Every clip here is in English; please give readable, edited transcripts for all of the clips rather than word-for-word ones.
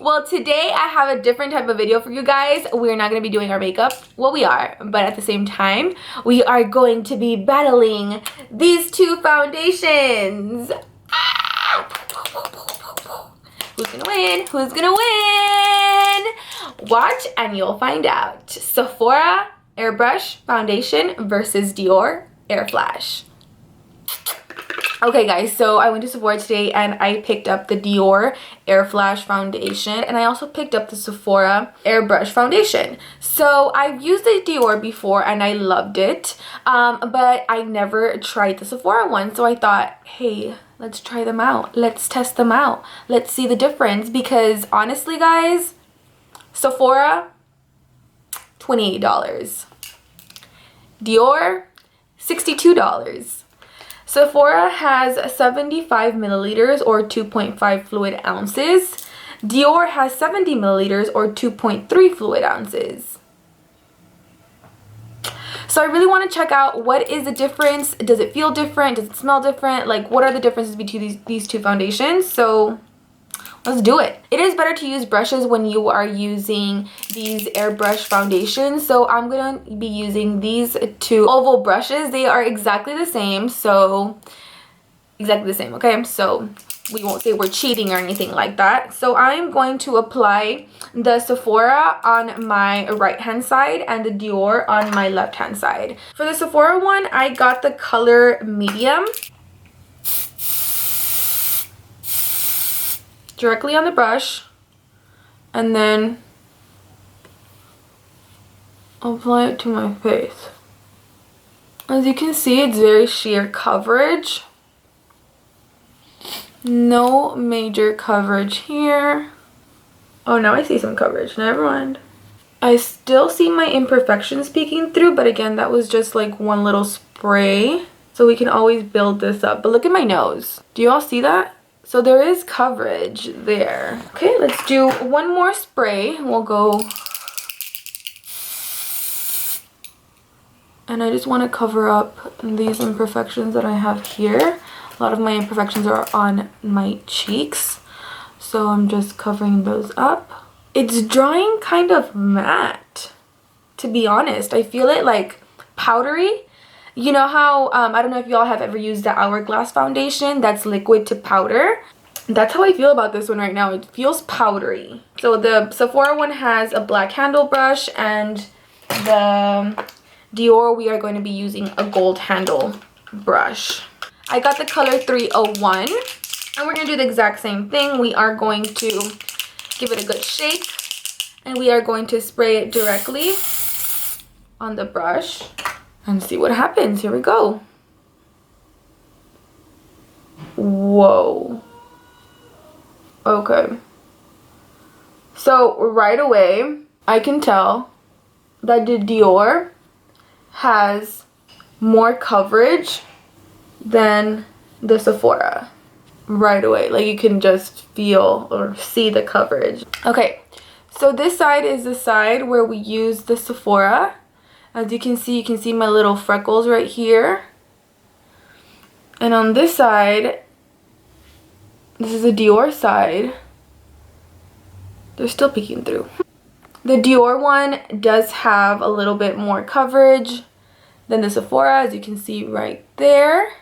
Well, today I have a different type of video for you guys. We're not going to be doing our makeup. Well, we are, but at the same time, we are going to be battling these two foundations. Who's gonna win? Who's gonna win? Watch and you'll find out. Sephora Airbrush Foundation versus Dior Airflash. Okay guys, so I went to Sephora today and I picked up the Dior Airflash Foundation, and I also picked up the Sephora Airbrush Foundation. So I've used the Dior before and I loved it, but I never tried the Sephora one. So I thought, hey, let's try them out. Let's test them out. Let's see the difference, because honestly guys, Sephora, $28. Dior, $62. Sephora has 75 milliliters or 2.5 fluid ounces. Dior has 70 milliliters or 2.3 fluid ounces. So I really want to check out what is the difference. Does it feel different? Does it smell different? Like, what are the differences between these two foundations? So let's do it. It is better to use brushes when you are using these airbrush foundations. So I'm going to be using these two oval brushes. They are exactly the same. So exactly the same, okay? So we won't say we're cheating or anything like that. So I'm going to apply the Sephora on my right hand side and the Dior on my left hand side. For the Sephora one, I got the color medium. Directly on the brush, and then apply it to my face. As you can see, it's very sheer coverage. No major coverage here. Oh, now I see some coverage. Never mind. I still see my imperfections peeking through, but again, that was just like one little spray. So we can always build this up. But look at my nose. Do you all see that? So there is coverage there. Okay, let's do one more spray. We'll go. And I just want to cover up these imperfections that I have here. A lot of my imperfections are on my cheeks, so I'm just covering those up. It's drying kind of matte, to be honest. I feel it like powdery. You know how, I don't know if y'all have ever used the Hourglass foundation that's liquid to powder. That's how I feel about this one right now. It feels powdery. So the Sephora one has a black handle brush, and the Dior, we are going to be using a gold handle brush. I got the color 301, and we're going to do the exact same thing. We are going to give it a good shake, and we are going to spray it directly on the brush and see what happens. Here we go. Whoa. Okay. So right away, I can tell that the Dior has more coverage than the Sephora. Right away. Like, you can just feel or see the coverage. Okay. So this side is the side where we use the Sephora. As you can see my little freckles right here. And on this side, this is the Dior side. They're still peeking through. The Dior one does have a little bit more coverage than the Sephora, as you can see right there.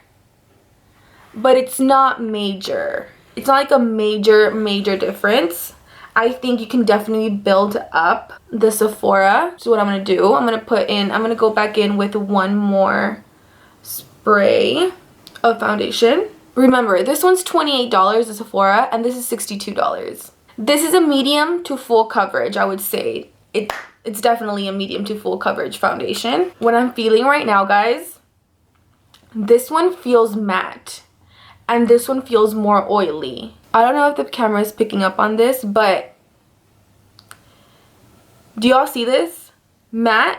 But it's not major. It's not like a major difference. I think you can definitely build up the Sephora. So what I'm going to do, I'm going to go back in with one more spray of foundation. Remember, this one's $28, the Sephora, and this is $62. This is a medium to full coverage, I would say. It's definitely a medium to full coverage foundation. What I'm feeling right now, guys, this one feels matte, and this one feels more oily. I don't know if the camera is picking up on this, but do y'all see this? Matte,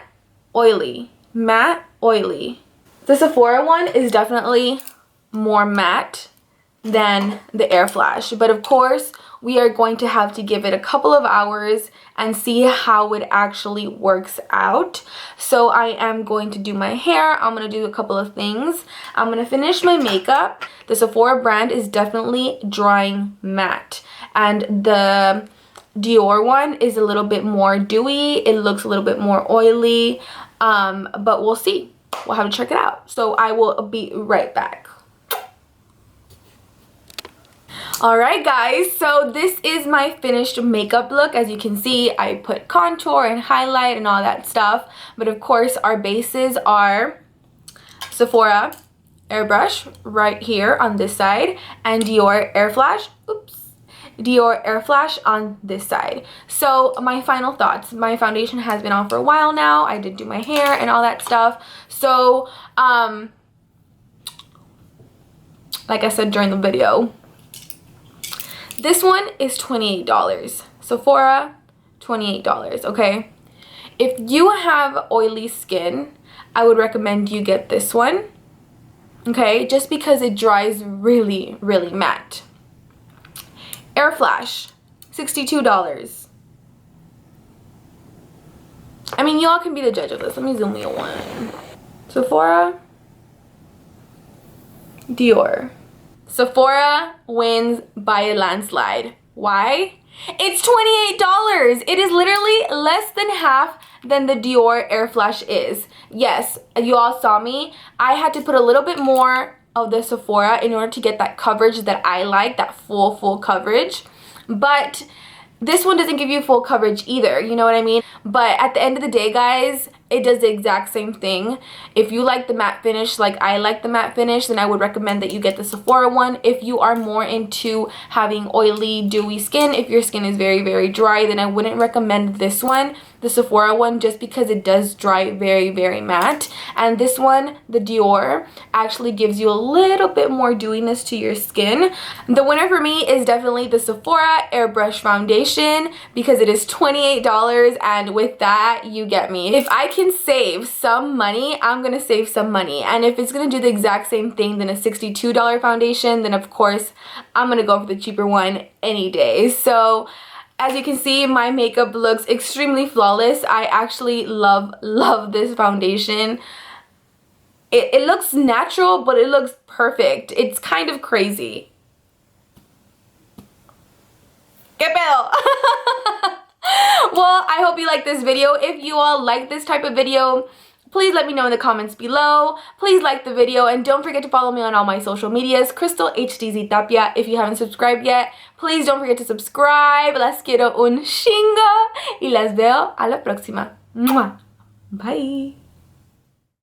oily, matte, oily. The Sephora one is definitely more matte than the Airflash, but of course we are going to have to give it a couple of hours and see how it actually works out. So I am going to do my hair. I'm going to do a couple of things. I'm going to finish my makeup. The Sephora brand is definitely drying matte, and the Dior one is a little bit more dewy. It looks a little bit more oily, but we'll see. We'll have to check it out. So I will be right back. Alright guys, so this is my finished makeup look. As you can see, I put contour and highlight and all that stuff. But of course, our bases are Sephora Airbrush right here on this side, and Dior Airflash, Dior Airflash on this side. So my final thoughts. My foundation has been on for a while now. I did do my hair and all that stuff. So, like I said during the video, this one is $28. Sephora, $28, okay? If you have oily skin, I would recommend you get this one, okay? Just because it dries really, really matte. Airflash, $62. I mean, y'all can be the judge of this. Let me zoom in one. Sephora, Dior. Sephora wins by a landslide. Why? It's $28. It is literally less than half than the Dior Airflash is. Yes, you all saw me. I had to put a little bit more of the Sephora in order to get that coverage that I like, that full coverage. But this one doesn't give you full coverage either, you know what I mean? But at the end of the day, guys, it does the exact same thing. If you like the matte finish like I like the matte finish, then I would recommend that you get the Sephora one. If you are more into having oily, dewy skin, if your skin is very, very dry, then I wouldn't recommend this one, the Sephora one, just because it does dry very, very matte. And this one, the Dior, actually gives you a little bit more dewiness to your skin. The winner for me is definitely the Sephora Airbrush Foundation because it is $28, and with that, you get me. If I can save some money, I'm gonna save some money. And if it's gonna do the exact same thing than a $62 foundation, then of course, I'm gonna go for the cheaper one any day. So, as you can see, my makeup looks extremely flawless. I actually love this foundation. It looks natural, but it looks perfect. It's kind of crazy. ¿Qué pedo? Well, I hope you like this video. If you all like this type of video, please let me know in the comments below. Please like the video, and don't forget to follow me on all my social medias, CRISTALHDZTAPIA. If you haven't subscribed yet, please don't forget to subscribe. Las quiero un chingo y las veo a la próxima. Bye.